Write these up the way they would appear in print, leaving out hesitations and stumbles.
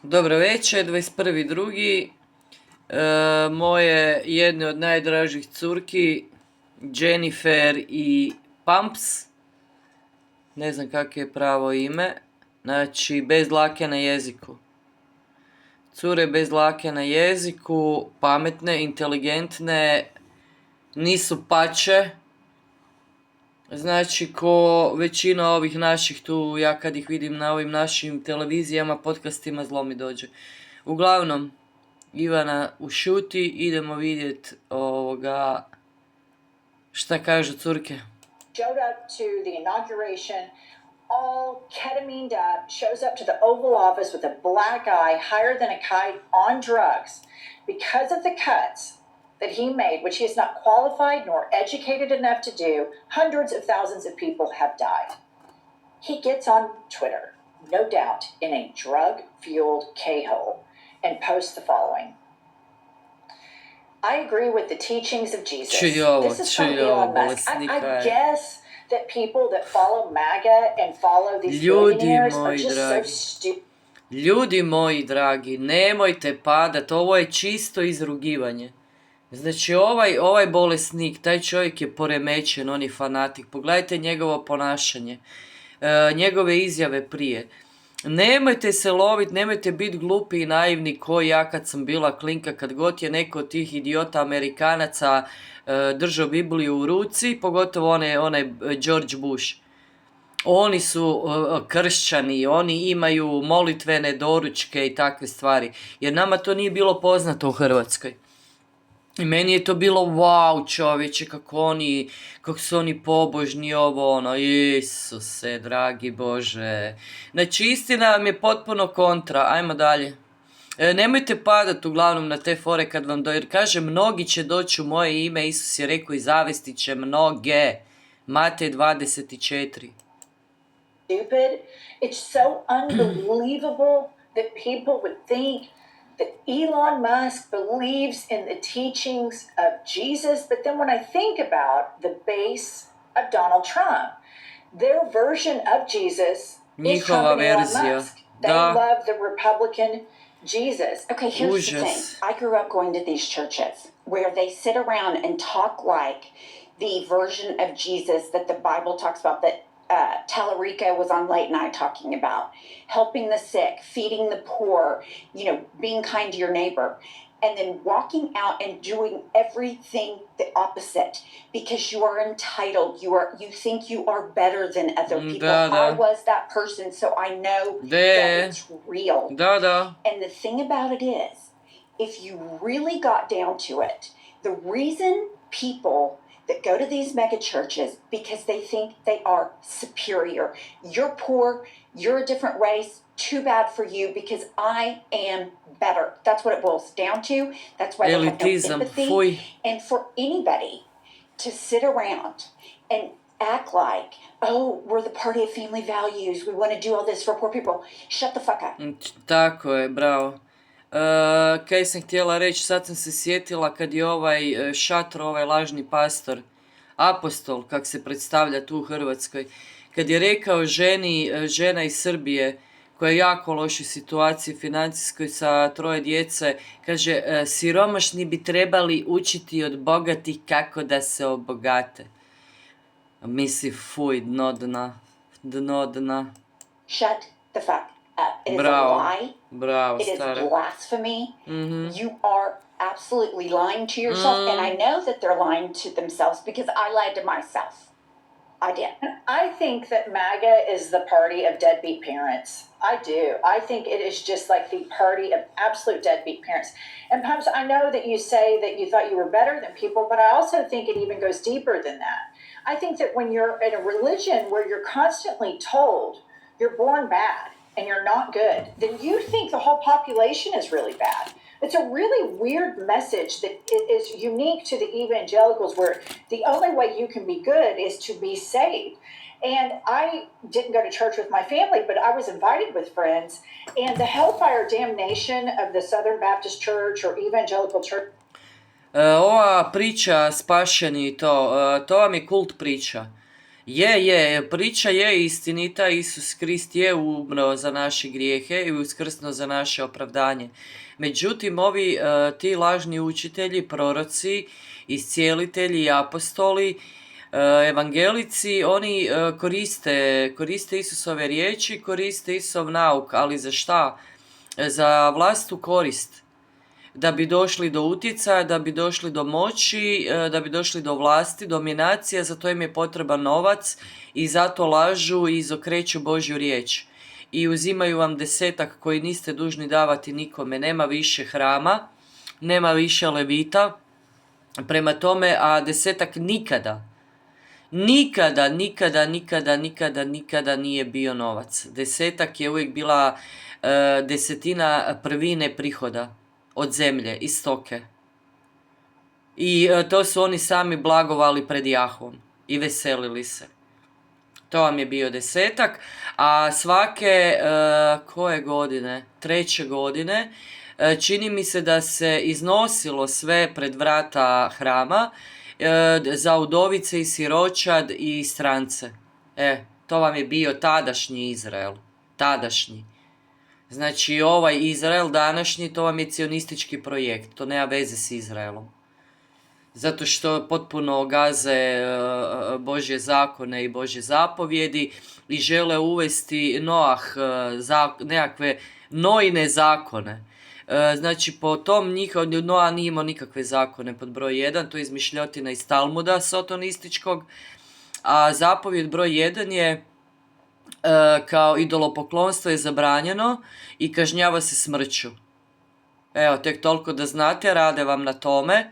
Dobro večer, 21.2. Moje jedne od najdražih curki, Jennifer i Pumps, ne znam kakvo je pravo ime, znači bez dlake na jeziku. Cure bez dlake na jeziku, pametne, inteligentne, nisu pače. Znači, ko većina ovih naših tu, ja kad ih vidim na ovim našim televizijama, podcastima, zlo mi dođe. Uglavnom, Ivana ušuti, idemo vidjeti šta kažu curke. Showed up to the inauguration, all ketamine'd up, shows up to the Oval Office with a black eye, higher than a kite, on drugs. Because of the cuts that he made, which he is not qualified nor educated enough to do, hundreds of thousands of people have died. He gets on Twitter, no doubt in a drug-fueled K-hole, and posts the following. I agree with the teachings of Jesus. This is from Elon Musk. I guess that people that follow MAGA and follow these billionaires are just so stupid. Ljudi moji dragi, nemojte padat, ovo je čisto izrugivanje. Znači ovaj bolesnik, taj čovjek je poremećen, on je fanatik. Pogledajte njegovo ponašanje, njegove izjave prije. Nemojte se loviti, nemojte biti glupi i naivni ko ja kad sam bila klinka, kad god je neko od tih idiota Amerikanaca držao Bibliju u ruci, pogotovo onaj George Bush. Oni su kršćani, oni imaju molitvene doručke i takve stvari, jer nama to nije bilo poznato u Hrvatskoj. I meni je to bilo wow, čovječe, kako su oni pobožni, Isuse, dragi Bože. Znači, istina vam je potpuno kontra, ajmo dalje. Nemojte padat uglavnom na te fore kad vam jer kaže, mnogi će doći u moje ime, Isus je rekao i zavesti će mnoge. Matej 24. Stupid. It's so unbelievable that people would think that Elon Musk believes in the teachings of Jesus, but then when I think about the base of Donald Trump, their version of Jesus is Trump and Elon Musk. They love the Republican Jesus. Okay, here's the thing. I grew up going to these churches where they sit around and talk like the version of Jesus that the Bible talks about, that Tallarica was on late night talking about, helping the sick, feeding the poor, being kind to your neighbor, and then walking out and doing everything the opposite because you are entitled. You think you are better than other people. I was that person, so I know that it's real. And the thing about it is, if you really got down to it, the reason people that go to these mega churches because they think they are superior. You're poor, you're a different race, too bad for you because I am better. That's what it boils down to. That's why they have no empathy. And for anybody to sit around and act like, oh, we're the party of family values, we want to do all this for poor people. Shut the fuck up. Tako je, bravo. Kaj sam htjela reći, sad sam se sjetila kad je šatro, ovaj lažni pastor, apostol, kak se predstavlja tu u Hrvatskoj, kad je rekao žena iz Srbije, koja je jako lošoj situaciji financijskoj sa 3 djece, kaže, siromašni bi trebali učiti od bogatih kako da se obogate. Misli, fuj, dno dna. Shut the fuck up. It is a lie. Bravo, it stara. Is blasphemy. Mm-hmm. You are absolutely lying to yourself, and I know that they're lying to themselves because I lied to myself. I did. I think that MAGA is the party of deadbeat parents. I do. I think it is just like the party of absolute deadbeat parents. And perhaps I know that you say that you thought you were better than people, but I also think it even goes deeper than that. I think that when you're in a religion where you're constantly told you're born bad and you're not good, then you think the whole population is really bad. It's a really weird message that is unique to the evangelicals, where the only way you can be good is to be saved. And I didn't go to church with my family, but I was invited with friends. And the hellfire damnation of the Southern Baptist Church or evangelical church. Ova priča spašeni to vam je kult priča. Priča je istinita, Isus Krist je umro za naše grijehe i uskrsnuo za naše opravdanje. Međutim, ti lažni učitelji, proroci, iscijelitelji i apostoli, evangelici, oni koriste Isusove riječi, koriste Isusov nauk, ali za šta? Za vlastitu korist. Da bi došli do utjecaja, da bi došli do moći, da bi došli do vlasti, dominacije, za to im je potreban novac i zato lažu i izokreću Božju riječ. I uzimaju vam 10 koji niste dužni davati nikome, nema više hrama, nema više levita, prema tome, a 10 nikada nije bio novac. 10 je uvijek bila 10 prvine prihoda od zemlje i stoke. I to su oni sami blagovali pred Jahvom i veselili se. To vam je bio 10, a svake koje godine? 3. godine, čini mi se da se iznosilo sve pred vrata hrama za udovice i siročad i strance. To vam je bio tadašnji Izrael. Tadašnji. Znači ovaj Izrael današnji, to vam je cionistički projekt, to nema veze s Izraelom. Zato što potpuno gaze Božje zakone i Božje zapovjedi i žele uvesti nekakve Noine zakone. Znači po tom Noa nije imao nikakve zakone pod broj 1, to je izmišljotina iz Talmuda sotonističkog, a zapovjed broj 1 je kao idolopoklonstvo je zabranjeno i kažnjava se smrću. Evo, tek toliko da znate, rade vam na tome.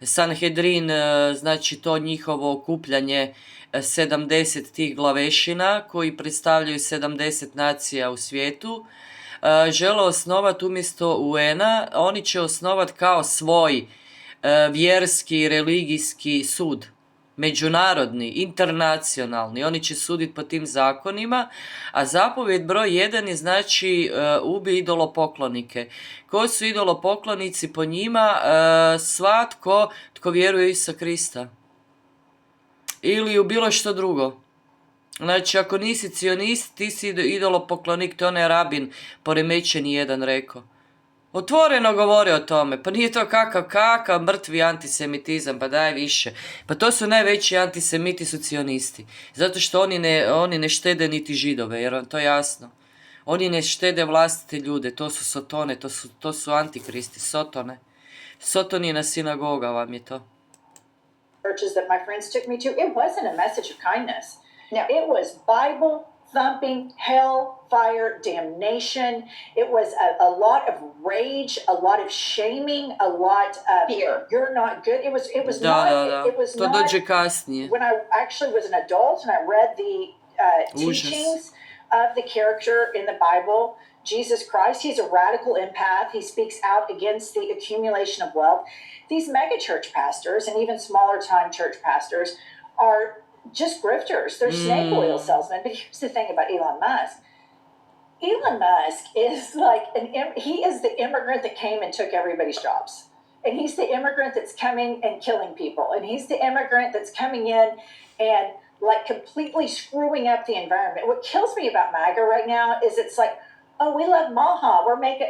Sanhedrin, znači to njihovo okupljanje 70 tih glavešina koji predstavljaju 70 nacija u svijetu, žele osnovati umjesto UN-a, oni će osnovati kao svoj vjerski, religijski sud. Međunarodni, internacionalni, oni će suditi po tim zakonima, a zapovjed broj 1 je znači ubi idolopoklonike. Ko su idolopoklonici po njima? Svatko tko vjeruje u Isusa Krista. Ili u bilo što drugo. Znači, ako nisi cionist, ti si idolopoklonik, to onaj rabin poremećeni jedan rekao. Otvoreno govore o tome, pa nije to kakav mrtvi antisemitizam, pa daj više. Pa to su najveći antisemiti su cionisti, zato što oni ne štede niti Židove, jer vam to jasno. Oni ne štede vlastite ljude, to su sotone, to su antikristi, sotone. Sotonina sinagoga vam je to. Churches that my friends took me to, it wasn't a message of kindness. Now, it was Bible thumping, hellfire, damnation. It was a lot of rage, a lot of shaming, a lot of fear. You're not good. It was not. It was to not. Dođe kasnije. When I actually was an adult and I read the teachings of the character in the Bible, Jesus Christ, he's a radical empath. He speaks out against the accumulation of wealth. These mega church pastors and even smaller time church pastors are just grifters. They're snake oil salesmen. But here's the thing about Elon Musk. Elon Musk is like he is the immigrant that came and took everybody's jobs. And he's the immigrant that's coming and killing people. And he's the immigrant that's coming in and like completely screwing up the environment. What kills me about MAGA right now is it's like, oh, we love Maha. We're making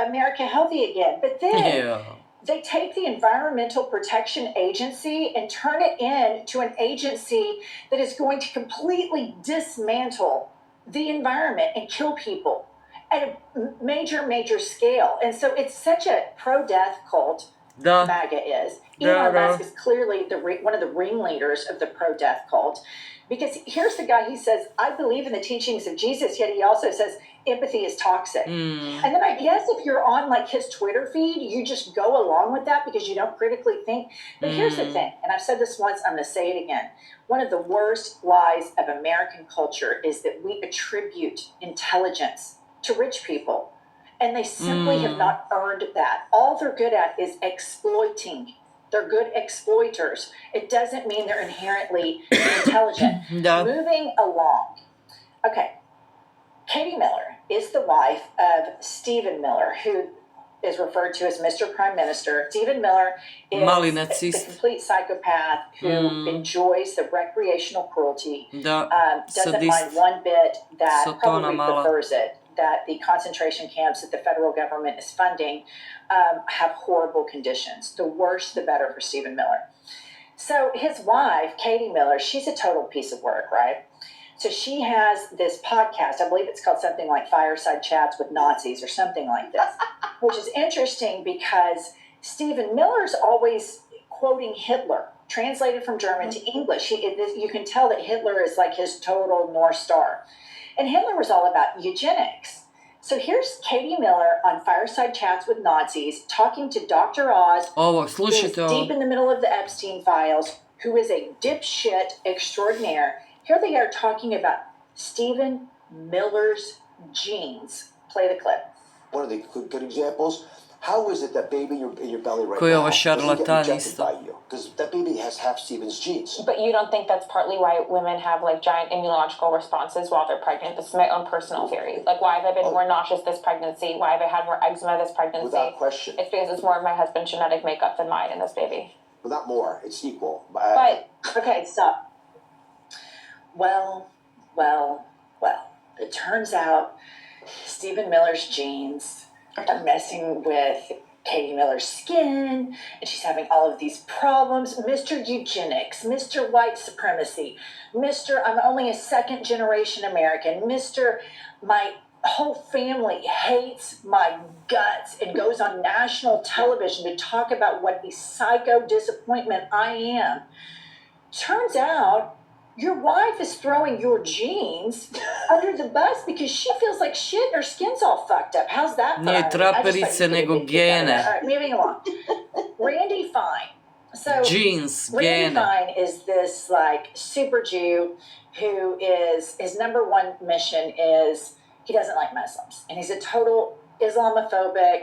America healthy again. But then they take the Environmental Protection Agency and turn it into an agency that is going to completely dismantle the environment and kill people at a major scale. And so it's such a pro-death cult, MAGA is. Elon Musk is clearly one of the ringleaders of the pro-death cult. Because here's the guy, he says, I believe in the teachings of Jesus, yet he also says empathy is toxic. And then I guess if you're on like his Twitter feed, you just go along with that because you don't critically think. But here's the thing, and I've said this once, I'm going to say it again. One of the worst lies of American culture is that we attribute intelligence to rich people. And they simply have not earned that. All they're good at is exploiting. They're good exploiters. It doesn't mean they're inherently intelligent. Moving along. Okay. Katie Miller is the wife of Stephen Miller, who is referred to as Mr. Prime Minister. Stephen Miller is Mali the nacist. complete psychopath who enjoys the recreational cruelty, Da, doesn't sadist. mind one bit that, Sotona probably mala. prefers it, that the concentration camps that the federal government is funding have horrible conditions. The worse, the better for Stephen Miller. So his wife, Katie Miller, she's a total piece of work, right? So she has this podcast, I believe it's called something like Fireside Chats with Nazis or something like this, which is interesting because Stephen Miller's always quoting Hitler, translated from German to English. You can tell that Hitler is like his total North Star. And Hitler was all about eugenics. So here's Katie Miller on Fireside Chats with Nazis talking to Dr. Oz, Ovo, who is slušajte ovo. deep in the middle of the Epstein files, who is a dipshit extraordinaire. Here they are talking about Stephen Miller's genes. Play the clip. One of the good examples. How is it that baby in your belly right Koji je now ovo doesn't get šarlatan rejected isto. by you? Because that baby has half Stephen's genes. But you don't think that's partly why women have like giant immunological responses while they're pregnant? This is my own personal theory. Like, why have I been more nauseous this pregnancy? Why have I had more eczema this pregnancy? Without question. It's because it's more of my husband's genetic makeup than mine in this baby. Without more, it's equal. But Okay, stop. Well. It turns out Stephen Miller's genes are messing with Katie Miller's skin, and she's having all of these problems. Mr. Eugenics, Mr. White Supremacy, Mr. I'm only a second generation American, Mr. My whole family hates my guts and goes on national television to talk about what a psycho disappointment I am. Turns out your wife is throwing your genes under the bus because she feels like shit. Her skin's all fucked up. How's that for Nije irony? I just traperice, thought you could nego have picked that gene. up. All right, moving along. Randy Fine. So Genes, Randy gene. Fine is this like super Jew who is, his number one mission is he doesn't like Muslims. And he's a total Islamophobic,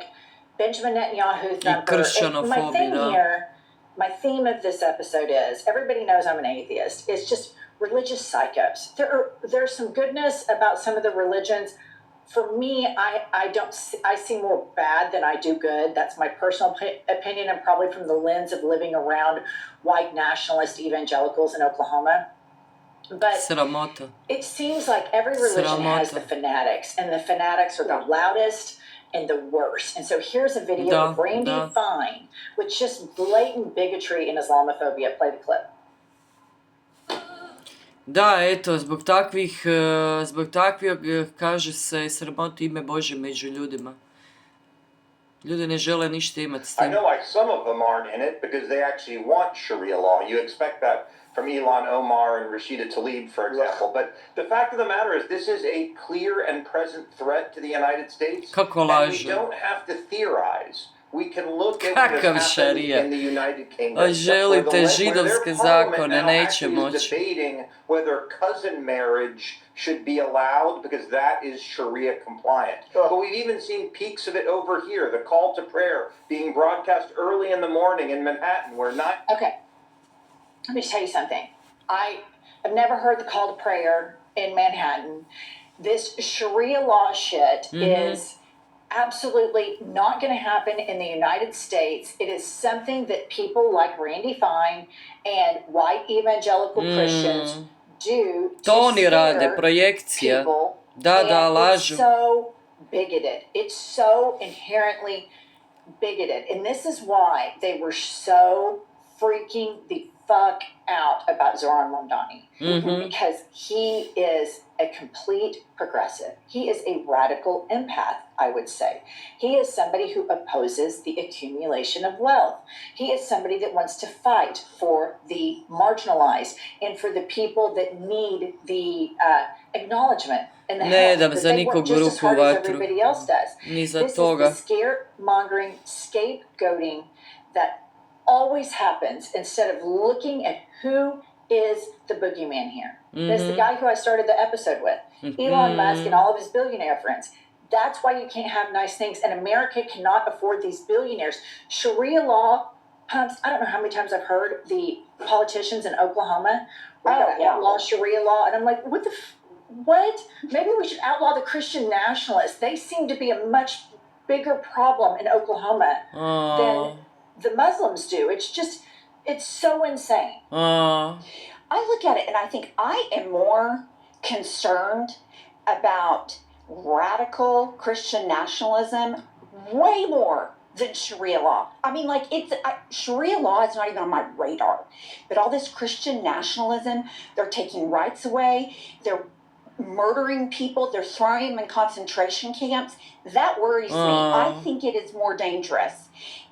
Benjamin Netanyahu thumper. And my thing kršćanofobija. here, my theme of this episode is, everybody knows I'm an atheist, it's just religious psychos. There's some goodness about some of the religions. For me, I see more bad than I do good. That's my personal opinion, and probably from the lens of living around white nationalist evangelicals in Oklahoma. But Sramota. it seems like every religion has the fanatics, and the fanatics are the loudest and the worst. And so here's a video of Randy Fine with just blatant bigotry and Islamophobia. Play the clip. Da, eto, zbog takvih, kaže se, sramoti ime Bože među ljudima. Ljudi ne žele ništa imati s I tim. know like some of them aren't in it because they actually want Sharia law. You expect that from Elon Omar and Rashida Tlaib, for example. But the fact of the matter is this is a clear and present threat to the United States. Kako and we lažu? don't have to theorize. We can look at Kakav what has happened šarija? in the United Kingdom. A želite where židovske their parliament zakone, now neće actually is moći. debating whether cousin marriage should be allowed because that is Sharia compliant. But we've even seen peaks of it over here. The call to prayer being broadcast early in the morning in Manhattan where not... Okay, let me tell you something. I've never heard the call to prayer in Manhattan. This Sharia law shit is absolutely not going to happen in the United States. It is something that people like Randy Fine and white evangelical Christians do To to oni rade, scare projekcija. people. Da, And da, lažu. it's so bigoted. It's so inherently bigoted. And this is why they were so freaking the fuck out about Zoran Mondani. Because he is a complete progressive. He is a radical empath, I would say. He is somebody who opposes the accumulation of wealth. He is somebody that wants to fight for the marginalized and for the people that need the acknowledgement and the Ne help dam that za they work nikog just as ruku u hard as vatru. everybody else does. Ni za This toga. is the scaremongering, scapegoating that always happens instead of looking at who is the boogeyman here. There's the guy who I started the episode with, Elon Musk and all of his billionaire friends. That's why you can't have nice things. And America cannot afford these billionaires. Sharia law pumps, I don't know how many times I've heard the politicians in Oklahoma, we gotta outlaw Sharia law. And I'm like, what the what? Maybe we should outlaw the Christian nationalists. They seem to be a much bigger problem in Oklahoma Oh. than the Muslims do. It's so insane. Oh. I look at it and I think I am more concerned about radical Christian nationalism way more than Sharia law. I mean, like, Sharia law is not even on my radar. But all this Christian nationalism, they're taking rights away, they're murdering people, they're throwing them in concentration camps. That worries me. I think it is more dangerous.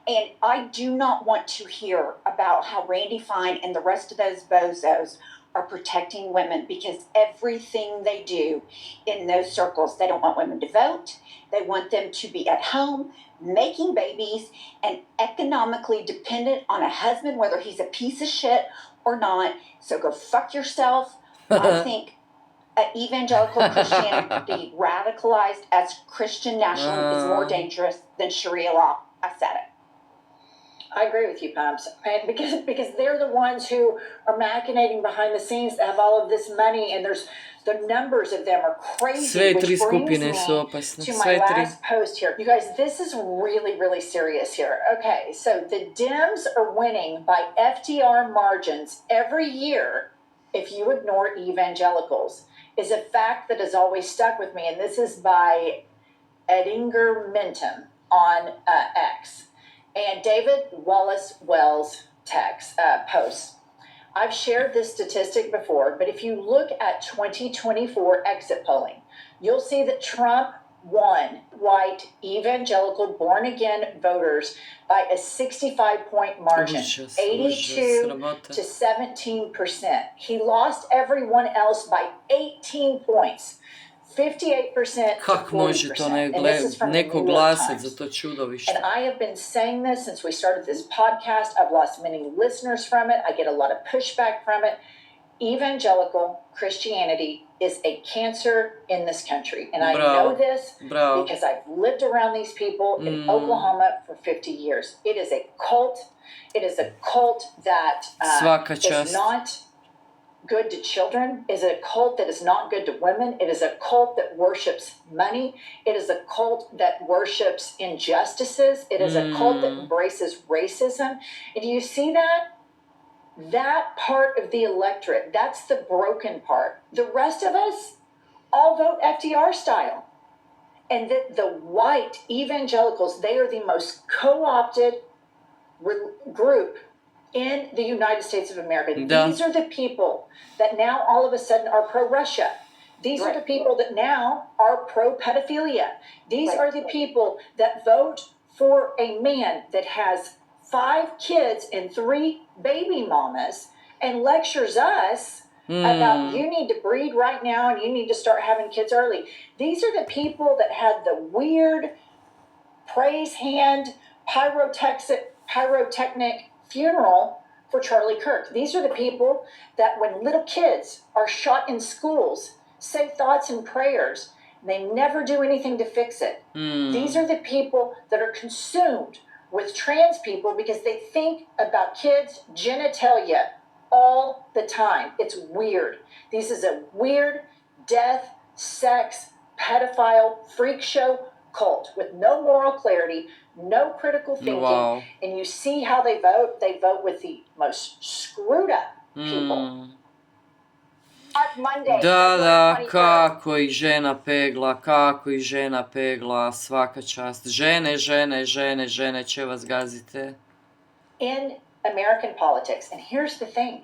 And I do not want to hear about how Randy Fine and the rest of those bozos are protecting women, because everything they do in those circles, they don't want women to vote. They want them to be at home, making babies, and economically dependent on a husband, whether he's a piece of shit or not. So go fuck yourself. I think evangelical Christianity radicalized as Christian nationalism is more dangerous than Sharia law. I said it. I agree with you, Pumps. And because they're the ones who are machinating behind the scenes that have all of this money, and there's the numbers of them are crazy. Sve which tri brings skupine me su opasne. to my Sve tri. last post here. You guys, this is really, really serious here. Okay, so the Dems are winning by FDR margins every year if you ignore evangelicals, is a fact that has always stuck with me. And this is by Edinger Minton on X. And David Wallace Wells posts. I've shared this statistic before, but if you look at 2024 exit polling, you'll see that Trump won white evangelical born-again voters by a 65-point margin, 82 to 17%. He lost everyone else by 18 points. 58% Kak to može to 40%. And this is from the neko New York glasat Times. za to čudovište? And I have been saying this since we started this podcast. I've lost many listeners from it. I get a lot of pushback from it. Evangelical Christianity is a cancer in this country. And I know this because I've lived around these people in Oklahoma for 50 years. It is a cult. It is a cult that is not good to children. It is a cult that is not good to women. It is a cult that worships money. It is a cult that worships injustices. It is a cult that embraces racism. And do you see that? That part of the electorate, that's the broken part. The rest of us all vote FDR style. And that the white evangelicals, they are the most co-opted group in the United States of America. These are the people that now all of a sudden are pro-Russia. These are the people that now are pro-pedophilia. These are the people that vote for a man that has 5 kids and 3 baby mamas and lectures us about you need to breed right now and you need to start having kids early. These are the people that had the weird praise hand pyrotechnic funeral for Charlie Kirk. These are the people that when little kids are shot in schools say thoughts and prayers, and they never do anything to fix it. These are the people that are consumed with trans people because they think about kids' genitalia all the time. It's weird. This is a weird death, sex, pedophile, freak show cult with no moral clarity, no critical thinking, and you see how they vote. They vote with the most screwed up people. Da, kako ih žena pegla, svaka čast. Žene će vas gazite. In American politics, and here's the thing,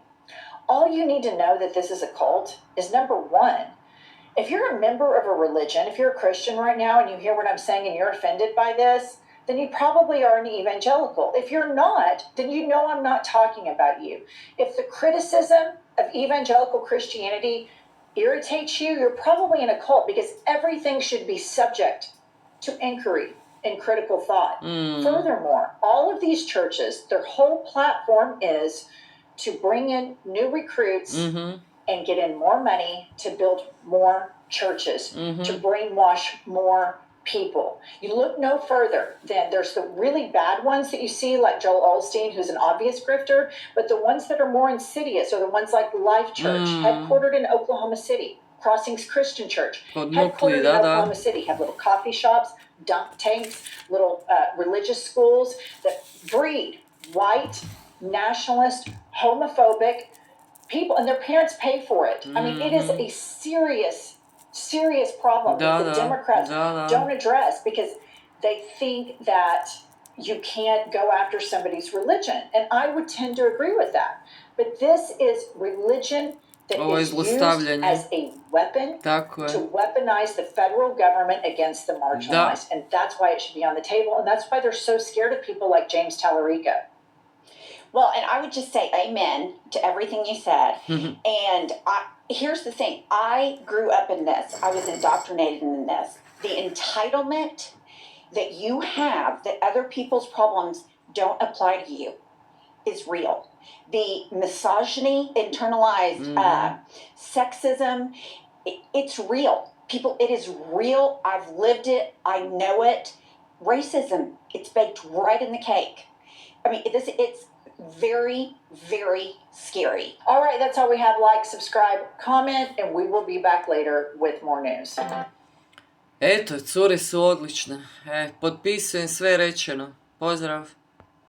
all you need to know that this is a cult is number one, if you're a member of a religion, if you're a Christian right now and you hear what I'm saying and you're offended by this, then you probably are an evangelical. If you're not, then you know I'm not talking about you. If the criticism of evangelical Christianity irritates you, you're probably in a cult because everything should be subject to inquiry and critical thought. Furthermore, all of these churches, their whole platform is to bring in new recruits and get in more money to build more churches, to brainwash more people. You look no further than there's the really bad ones that you see, like Joel Osteen, who's an obvious grifter, but the ones that are more insidious are the ones like Life Church, headquartered in Oklahoma City. Crossings Christian Church, Kod Mukli, headquartered da, in da. Oklahoma City, have little coffee shops, dunk tanks, little religious schools that breed white, nationalist, homophobic people, and their parents pay for it. I mean, it is a serious problem that the Democrats don't address because they think that you can't go after somebody's religion. And I would tend to agree with that. But this is religion that is used as a weapon to weaponize the federal government against the marginalized. And that's why it should be on the table. And that's why they're so scared of people like James Tallarico. Well, and I would just say amen to everything you said. And here's the thing. I grew up in this. I was indoctrinated in this. The entitlement that you have that other people's problems don't apply to you is real. The misogyny, internalized sexism, it's real. People, it is real. I've lived it. I know it. Racism, it's baked right in the cake. I mean, it's very, very scary. All right, that's all we have. Like, subscribe, comment, and we will be back later with more news. Eto, cure su odlične. Potpisujem sve rečeno. Pozdrav.